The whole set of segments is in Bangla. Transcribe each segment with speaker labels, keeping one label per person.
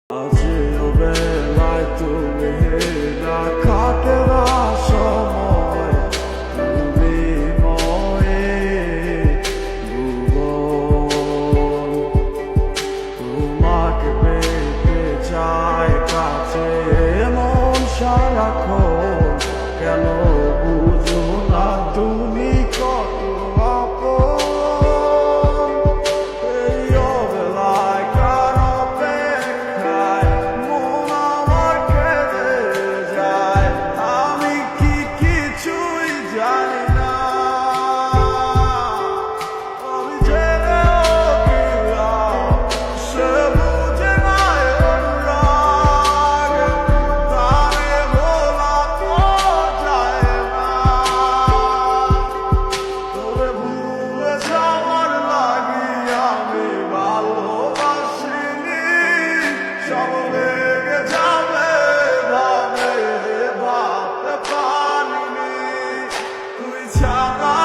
Speaker 1: আজও বেলায় তুমি না কাটে না সময়, তুমি ময়ে ভুবন। তোমাকে পেতে চাই কাছে মন সারাক্ষণ, কেন বুঝো না তুমি কত আপন। এই অবেলায় কার অপেক্ষায় মন আমার কেঁদে যায়, আমি কি কিছুই জানি না। আমি জেনেও গেলাম সে বুঝে না অনুরাগ, তারে বলা তো যায় না। তবে ভুলে যাওয়ার লাগি আমি ভালোবাসিনি, সব লেগে যাবে ভাবে ভাবতে পারিনি। তুই ছাড়া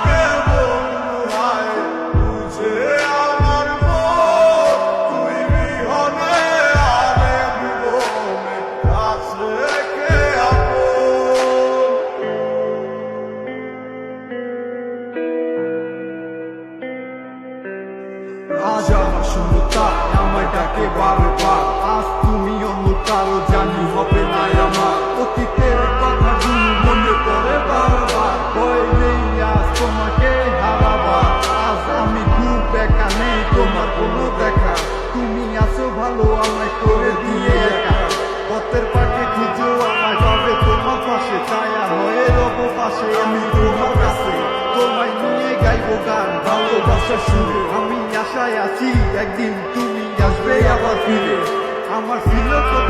Speaker 1: কে বন্ধু হয় বুঝে আমার মন, তুই বিহনে আরে জীবনে কাছে কে আপন। আজ আমার শূন্যতায় আমায় ডাকে বারবার, আজ তুমি অন্য কারো জানি হবে না আমার। অতীতের কথাগুলো মনে পড়ে বারবার, ভয় নেই আজ তোমাকে হারাবার। আজ আমি খুব একা, নেই তোমার কোনো দেখা, তুমি আছো ভালো আমায় করে দিয়ে একা। পথের পাখি খুঁজো আমায় পাবে তোমার পাশে, ছায়া হয়ে রব পাশে আমি তোমার কাছে। তোমায় নিয়ে গাইবো গান ভালোবাসার সুরে, আমি আশায় আছি একদিন তুমি আসবে আবার ফিরে। আমার ছিল কত